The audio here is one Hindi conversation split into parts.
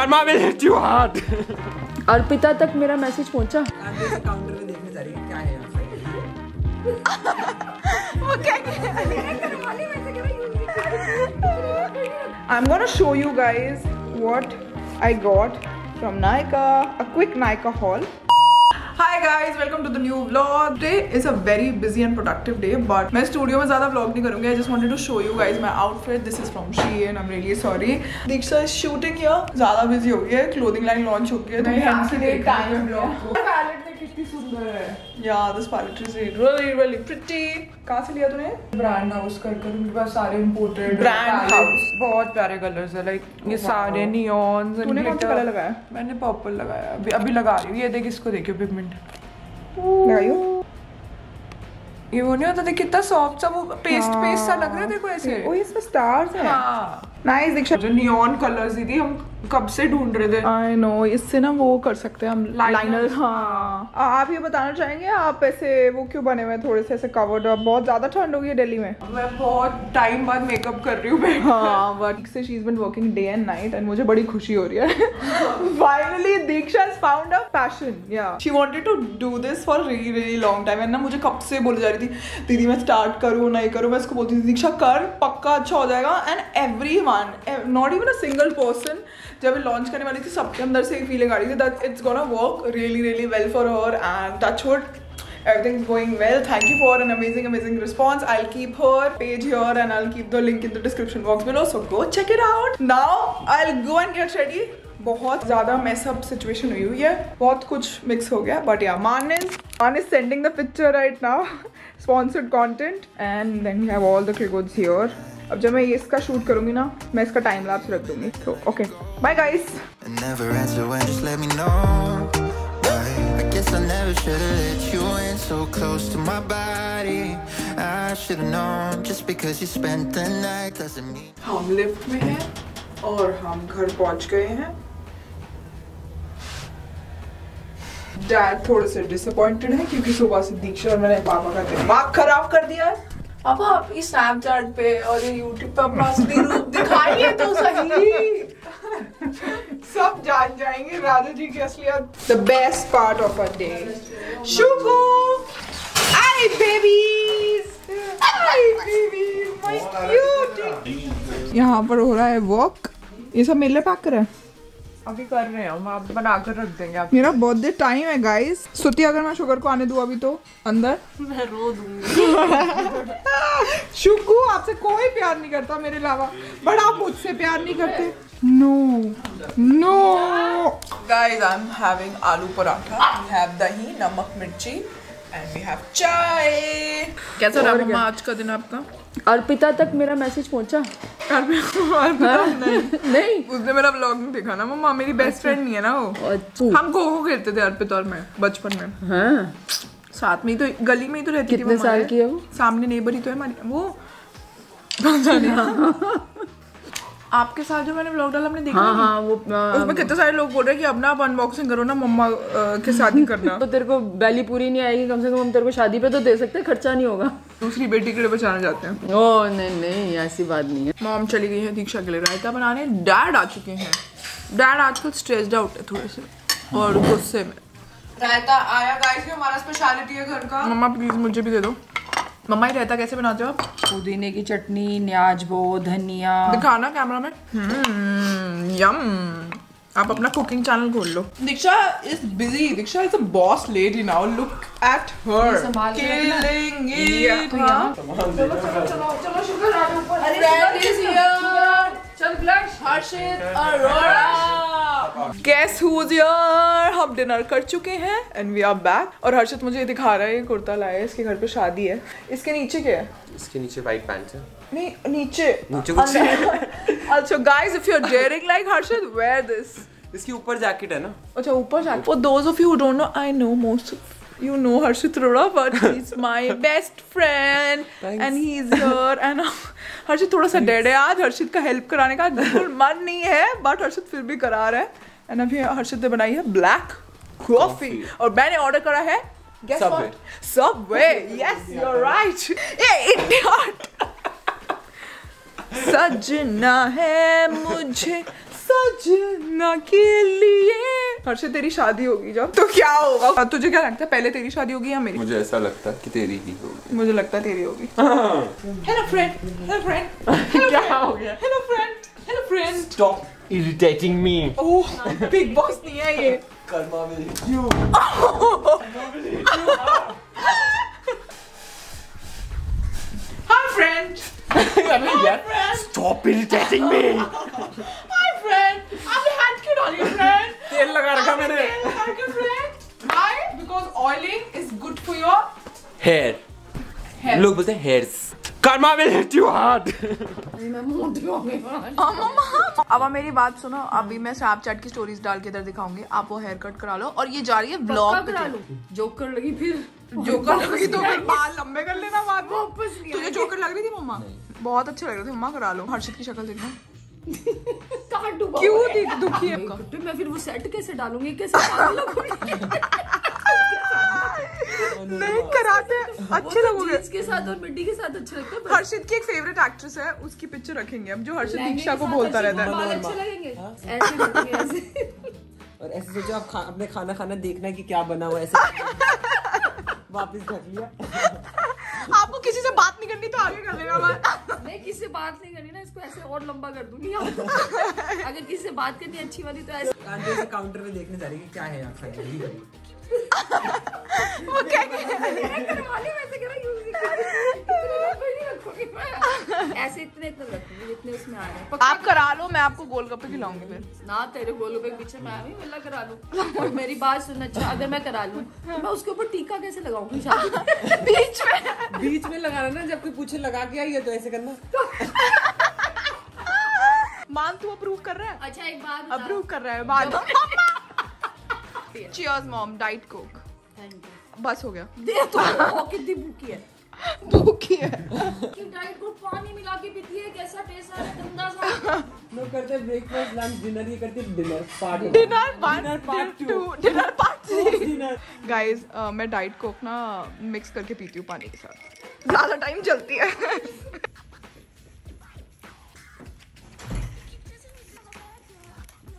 Karma will hit you hard. Arpita तक मेरा मैसेज पहुंचा। काउंटर में देखने जा रही है क्या है वो क्या I'm gonna show you guys what I got from Nykaa, a quick Nykaa haul. Hi guys, welcome to the new vlog. Today is a very busy and productive day, but मैं स्टूडियो में ज़्यादा vlog नहीं करूँगी. I just wanted to show you guys my outfit. This is from Shein. I'm really sorry. Diksha is shooting here. ज़्यादा busy हो गई है. Clothing line launch हो गई है. तो hence के लिए time vlog. Palette में कितनी सुंदर है. Yeah, this palette is really pretty. कहाँ से लिया तूने? Brand House कर उनके पास सारे imported. Brand House. बहुत प्यारे कलर्स है. Like ये सारे neons. तूने कौन सा कलर लगाया? मैंने पर्पल लगाया. अभी लगा रही हूँ. ये देख इसको देखियो पिगमेंट. लगाइयो। ये वो नहीं होता था कितना सॉफ्ट सा वो पेस्ट सा लग रहा है देखो ऐसे। ओ इसमें स्टार्स हैं। हाँ। नाइस दीक्षा। जो नियॉन कलर्स दीदी हम कब से ढूंढ रहे थे। आई नो इससे ना वो कर सकते हैं हम लाइनर। हाँ। आप ये बताना चाहेंगे आप ऐसे वो क्यों बने हुए थोड़े से ऐसे कवर्ड अप? बहुत ज्यादा ठंड हो गई है दिल्ली में। मैं बहुत टाइम बाद मेकअप कर रही हूँ। हाँ but say she is been working day and night and मुझे बड़ी खुशी हो रही है। Finally Diksha has found a passion. Yeah she wanted to do this for really long time and ना मुझे कब से बोली जा रही थी दीदी मैं स्टार्ट करूँ नहीं करूँ। मैं इसको बोलती थी दीक्षा कर पक्का अच्छा हो जाएगा। And everyone not even a single person जब लॉन्च करने वाली थी सबके अंदर से एक फीलिंग आ रही थी that it's gonna work really well for her and touch wood everything's going well. Thank you for an amazing response. I'll keep her page here and I'll keep the link in the description box below, so go check it out. Now I'll go and get ready. बहुत ज़्यादा mess up situation हुई है, बहुत कुछ mix हो गया, but yeah, Man is sending the picture right now, sponsored content, and then we have all the goods here. अब जब मैं ये इसका शूट करूँगी ना, मैं इसका टाइम लैप्स रख दूँगी. So okay, bye guys. Never answer when just let me know. I guess I never should've let you in so close to my body. I should've known just because you spent the night doesn't mean. हम लिफ्ट में हैं और हम घर पहुँच गए हैं. डैड थोड़े से डिसअपॉइंटेड है क्योंकि सुबह से दीक्षा और मैंने पापा का दिमाग खराब कर दिया है. पापा आप इस स्नैपचैट पे और ये यूट्यूब पे अपना असली रूप दिखाइए तो सही. सब जान जाएंगे राधा जी की असलियत. The best part of our day. Shubhu, hi babies, hi babies, my cute. यहाँ पर हो रहा है वॉक. ये सब मेरे लिए पैक करा है. अभी कर रहे हैं हम, आप बना कर रख देंगे. आप मेरा बर्थडे टाइम है गाइस. सुती अगर मैं शुगर को आने दूँ अभी तो अंदर मैं रो दूंगी. शुकू आपसे कोई प्यार नहीं करता मेरे अलावा, बट आप मुझसे प्यार नहीं करते. No guys, I'm having aloo paratha. We have dahi, namak, mirchi and we have chai. कैसा रहा मम्मा आज का दिन आपका? अर्पिता तक मेरा मैसेज पहुंचा. अर्पिता नहीं उसने मेरा व्लॉग नहीं देखा ना मम्मा. मेरी बेस्ट फ्रेंड नहीं है ना वो. हम खो खेलते थे अर्पिता और मैं बचपन में. हाँ साथ में ही तो गली में ही तो रहती थी. कितने साल की है वो? सामने नेबर ही तो है हमारी वो. आपके साथ जो मैंने व्लॉग डाला हमने देखा. हाँ वो उसमें कितने सारे लोग बोल रहे हैं कि अब ना आप अनबॉक्सिंग करो ना मम्मा के साथ ही करना. तो तेरे को बैली पूरी नहीं आएगी कम से कम हम तेरे को शादी पे तो दे सकते हैं, खर्चा नहीं होगा. दूसरी बेटी के लिए बचाना चाहते हैं. ओह नहीं ऐसी बात नहीं है. मॉम चली गई है दीक्षा के लिए रायता बनाने. डैड आ चुके हैं. डैड आजकल स्ट्रेस्ड आउट है थोड़े से और गुस्से में. रायता आया गाइस, हमारा स्पेशलिटी है घर का. मम्मा प्लीज मुझे भी दे दो. मम्मा ही रायता कैसे बनाते हो आप? पुदीने की चटनी, न्याजबो, धनिया. दिखाना कैमरा में. यम. आप अपना कुकिंग चैनल खोल लो. Diksha is busy. Diksha is a boss lady now. Look at her killing it. चलो शुगर आ ऊपर. Friend is here. चल blush. Harshit Arora. Guess who's here? हम डिनर कर चुके हैं and we are back. और हर्षित मुझे ये दिखा रहा है ये कुर्ता लाया है. इसके घर पे शादी है. इसके नीचे क्या है? इसके नीचे वाइट पैंट्स है. नहीं नीचे कुछ है. अच्छा guys, if you're daring like Harshit, wear this. इसके ऊपर जैकेट है ना. अच्छा ऊपर jacket. For those of you who don't know, I know most of you know Harshit Arora, but he's my best friend. Thanks. And he's here and हर्षित थोड़ा सा डेड है आज. हर्षित का हेल्प कराने का बिल्कुल मन नहीं है बट हर्षित फिर भी करा रहा है. एंड अभी हर्षित ने बनाई है ब्लैक कॉफी और मैंने ऑर्डर करा है Subway. Yes you are right. A idiot. सजना है मुझे सजना के लिए। हर्षित तेरी शादी होगी जब तो क्या होगा? तुझे क्या लगता है पहले तेरी शादी होगी या मेरी? मुझे ऐसा लगता है कि तेरी ही होगी। मुझे लगता है तेरी होगी। हेलो फ्रेंड, हेलो फ्रेंड, क्या हो गया? Hello friend, hello friend. Stop irritating me. ओह बिग बॉस नहीं है ये। Karma will hit you. Hi friend. Stop irritating me. Hi friend. आपने हाथ क्यों डाली friend? तेल लगा रखा मैंने। तेल लगा के friend. Why? Because oiling is good for your Hair. hair. लोग बोलते हैं hairs. Karma will hit you hard. अब मेरी बात सुनो, अभी मैं स्नैपचैट की स्टोरीज डाल के इधर दिखाऊंगी, आप वो हेयर कट करा लो और ये जा रही है ब्लॉग करा लो। जोकर लगी फिर जोकर लगी तो फिर बाल लंबे कर लेना बाद में। तुझे जोकर लग रही थी मम्मा? बहुत अच्छे लग रहे थे मम्मा, करा लो। हर्षित की शक्ल देखना क्यों दुखी है। मैं फिर वो सेट कैसे डालूंगी, कैसे पागल लगूंगी? नहीं कराते अच्छे लगोगे। के साथ और मिट्टी के साथ अच्छे लगते हैं। हर्षित की एक फेवरेट एक्ट्रेस है, उसकी पिक्चर रखेंगे हम, जो हर्षित दीक्षा को बोलता रहता है। बाल अच्छे लगेंगे ऐसे लगेंगे ऐसे। और ऐसे सोचो आप अपने खाना खाना देखना है कि क्या बना हुआ ऐसे वापस ढक लिया। आपको किसी से बात नहीं करनी तो आगे कर लेना बात। नहीं किसी से बात नहीं करनी ना, इसको ऐसे और लंबा कर दूंगी। अगर किसी से बात करनी अच्छी वाली तो ऐसे काउंटर में देखने जा रही है क्या है यहाँ खाने। वो क्या ऐसे इतने रखूंगी जितने उसमें आ रहे हैं। आप करा लो, मैं आपको गोलगप्पे खिलाऊंगी फिर। ना तेरे गोलगप्पे के पीछे मैं भी मिला करा लूं। और मेरी बात सुन, अच्छा अगर मैं करा लूं तो मैं उसके ऊपर टीका कैसे लगाऊंगी शादी में? बीच में लगाना ना, जब कोई पूछे लगा के आई है तो ऐसे करना। मान तू अप्रूव कर रहा है? अच्छा एक बात अप्रूव कर रहा है बाद। Cheers mom, diet Coke. बस हो गया। दे तो कितनी भूखी है। भूखी है। डाइट को पानी मिला के पीती है, कैसा टेस्ट आ रहा है गंदा सा। लोग करते हैं ब्रेकफास्ट लंच डिनर, ये करते हैं dinner part two dinner part 3। Guys मैं डाइट कोक ना मिक्स करके पीती हूँ पानी के साथ, ज्यादा टाइम चलती है।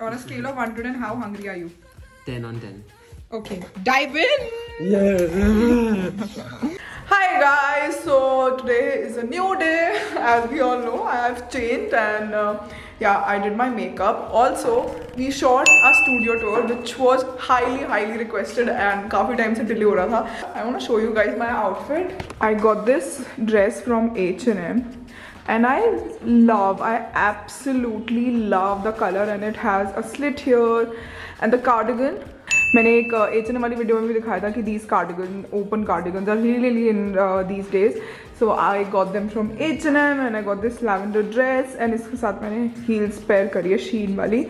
On a scale of 1 to 10, how hungry are you? 10 on 10. Okay, dive in. Yes. Hi guys, so today is a new day. As we all know, I have changed and yeah, I did my makeup. Also, we shot a studio tour which was highly requested and काफी time से delay हो रहा था. I want to show you guys my outfit. I got this dress from H&M. And I absolutely love the color and it has a slit here and the cardigan. मैंने एक H&M वाली वीडियो में भी दिखाया था कि these cardigan, open cardigans are really in these days. So I got them from H&M and I got this lavender dress and इसके साथ मैंने heels pair करी है Shein वाली.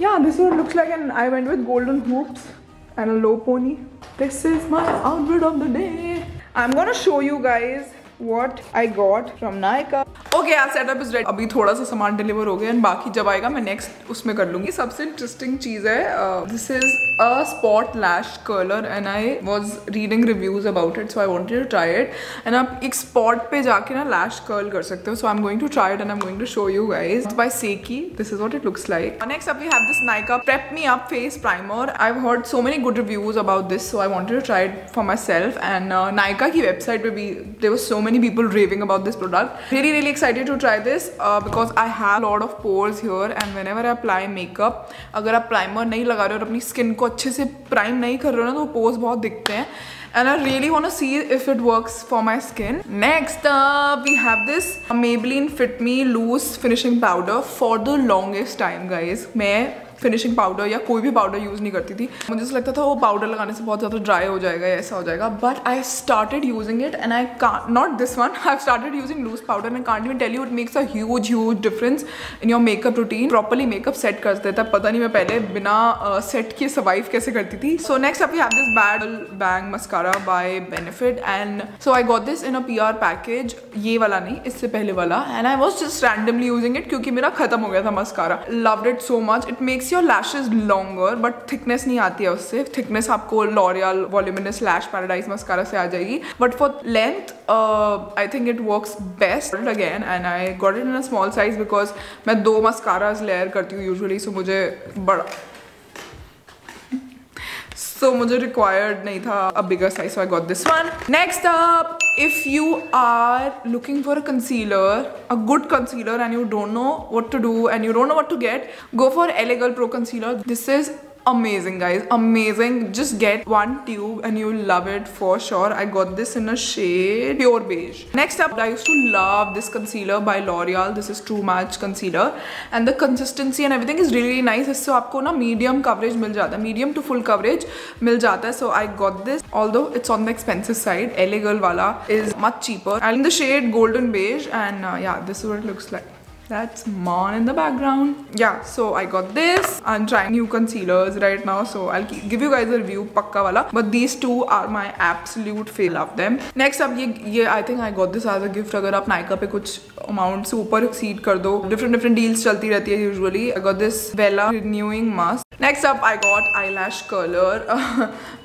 Yeah, this is what it looks like and I went with golden hoops and a low pony. This is my outfit of the day. I'm gonna show you guys what I got from Nykaa. Okay, यार setup is ready. अभी थोड़ा सा सामान डिलीवर हो गया and बाकी जब आएगा मैं नेक्स्ट उसमें कर लूँगी. सबसे इंटरेस्टिंग चीज़ है this is a spot lash curler and I was reading reviews about it so I wanted to try it. And आप एक spot पे जाके ना lash curl कर सकते हो. So I'm going to try it and I'm going to show you guys. It's by Seiki. This is what it looks like. Next up we have this Nykaa Prep Me Up Face Primer. I've heard so many good reviews about this so I wanted to try it for myself. And Nykaa की website पे भी there were so many people raving about this product. Really excited to try this because I have a lot of pores here and whenever I apply makeup, अगर आप primer नहीं लगा रहे हो और अपनी skin को अच्छे से prime नहीं कर रहे हो ना तो pores बहुत दिखते हैं. And I really want to see if it works for my skin. Next up, we have this Maybelline Fit Me Loose Finishing Powder. For the longest time, guys, मैं फिनिशिंग पाउडर या कोई भी पाउडर यूज़ नहीं करती थी. मुझे ऐसा लगता था वो पाउडर लगाने से बहुत ज़्यादा ड्राई हो जाएगा या ऐसा हो जाएगा. But I started using it and I can't, not this one, I started using loose powder and can't even tell you it makes a huge difference in your makeup routine. Properly makeup set कर देता है. पता नहीं मैं पहले बिना सेट किए सर्वाइव कैसे करती थी. So next up we have this bad bang mascara by Benefit and so I got this in a PR package. ये वाला नहीं, इससे पहले वाला. And I was just randomly using it क्योंकि मेरा खत्म हो गया था mascara. Loved it so much. It makes makes your lashes longer but thickness नहीं आती है उससे. Thickness आपको L'Oreal Voluminous Lash Paradise mascara से आ जाएगी, but for length I think it works best again, and I got it in a small size because मैं 2 mascaras layer करती हूँ usually, so मुझे बड़ा मुझे required नहीं था a bigger size, so I got this one. Next up, if you are looking for a concealer, a good concealer, and you don't know what to do and you don't know what to get, go for LA Girl Pro Concealer. This is amazing, guys, amazing. Just get one tube and you'll love it for sure. I got this in a shade Pure Beige. Next up, I used to love this concealer by L'Oreal. This is True Match concealer, and the consistency and everything is really nice. इससे आपको ना medium coverage मिल जाता है, medium to full coverage मिल जाता है. So I got this, although it's on the expensive side. LA Girl वाला is much cheaper, and in the shade Golden Beige, and yeah, this is what it looks like. That's Mon in the background. Yeah, so I got this. I'm trying new concealers right now, so I'll give you guys a review pakka wala. But these two are my absolute favorite. Love them. Next up, ये I think I got this as a gift. अगर आप Nykaa पे कुछ amount से ऊपर exceed कर दो, different deals चलती रहती है usually. I got this Vela Renewing Mask. Next up, I got eyelash curler.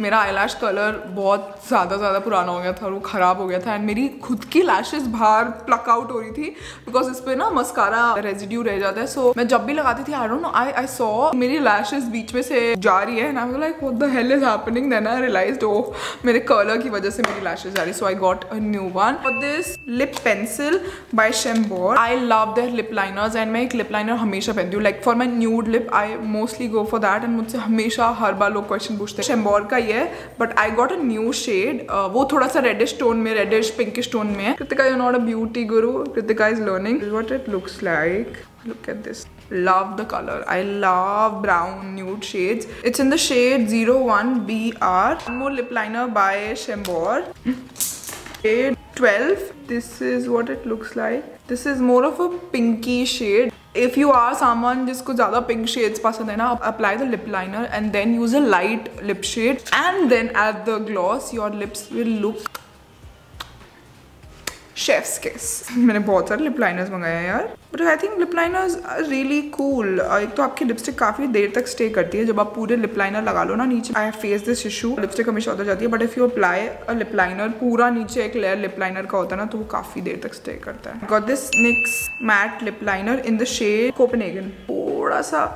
मेरा eyelash curler बहुत ज़्यादा पुराना हो गया था और वो ख़राब हो गया था, and मेरी खुद की lashes बाहर pluck out हो रही थी because इस पे ना mascara रेजिड्यू रह जाता है. सो मैं जब भी लगाती थी, I don't know, I saw मेरी लैशेस बीच में से जा रही है, and I was like what the hell is happening. Then I realised oh, मेरे कर्लर की वजह से मेरी लैशेस जा रही. So I got a new one. For this lip pencil by Chambor. I love their lip liners, and मैं एक लिप लाइनर हमेशा पहनती हूँ. Like for my nude lip I mostly go for that, and मुझसे हमेशा हर बार लोग क्वेश्चन पूछते हैं. शेम्बोर का ये है, but I got a new shade. वो थोड़ा सा रेडिश टोन में, रेडिश पिंकिश टोन में है. Kritika, you not a beauty guru. Kritika is learning what it looks like. Look at this. Love the color. I love brown nude shades. It's in the shade 01BR. One more lip liner by Shembor. Shade 12. This is what it looks like. This is more of a pinky shade. If you are someone जिसको ज़्यादा pink shades पसंद है ना, apply the lip liner and then use a light lip shade and then add the gloss. Your lips will look chef's kiss. मैंने बहुत सारे लिप लाइनर्स मंगाए हैं यार, but I think lip liners are really cool. एक तो आपकी लिपस्टिक काफ़ी देर तक स्टे करती है जब आप पूरे लिप लाइनर लगा लो ना नीचे. I face this issue, lipstick हमेशा उतर जाती है, but if you apply a lip liner, पूरा नीचे एक लेयर लिप लाइनर का होता है ना, तो वो काफ़ी देर तक स्टे करता है. Got this NYX matte lip liner in the shade Copenhagen. थोड़ा सा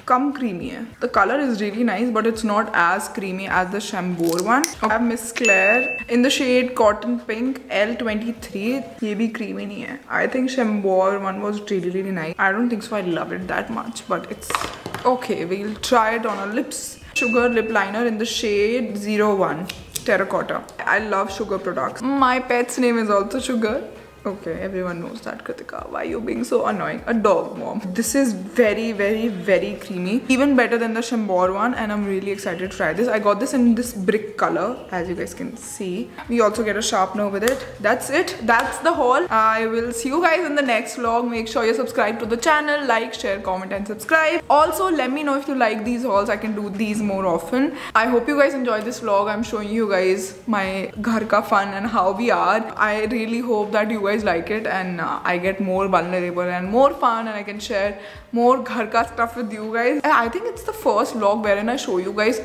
कम creamy है. The color is really nice, but it's not as creamy as the Shembor one. I have Miss Claire in the shade Cotton Pink L23. ये भी creamy नहीं है. I think Shembor one was really nice. I don't think so I love it that much, but it's okay. We'll try it on our lips. Sugar lip liner in the shade 01 Terracotta. I love Sugar products. My pet's name is also Sugar. Okay, everyone knows that, Kritika. Why are you being so annoying? A dog mom. This is very creamy. Even better than the Shembor one, and I'm really excited to try this. I got this in this brick color, as you guys can see. We also get a sharpener with it. That's it. That's the haul. I will see you guys in the next vlog. Make sure you subscribe to the channel. Like, share, comment, and subscribe. Also, let me know if you like these hauls. I can do these more often. I hope you guys enjoyed this vlog. I'm showing you guys my ghar ka fun and how we are. I really hope that you guys like it, and I get more vulnerable and more fun, and I can share more ghar ka stuff with you guys. And I think it's the first vlog wherein I show you guys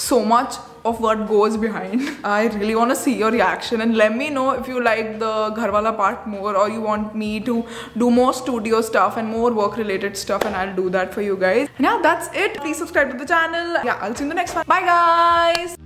so much of what goes behind. I really want to see your reaction, and let me know if you like the ghar wala part more, or you want me to do more studio stuff and more work related stuff, and I'll do that for you guys. And yeah, that's it. Please subscribe to the channel. Yeah, I'll see you in the next one. Bye guys.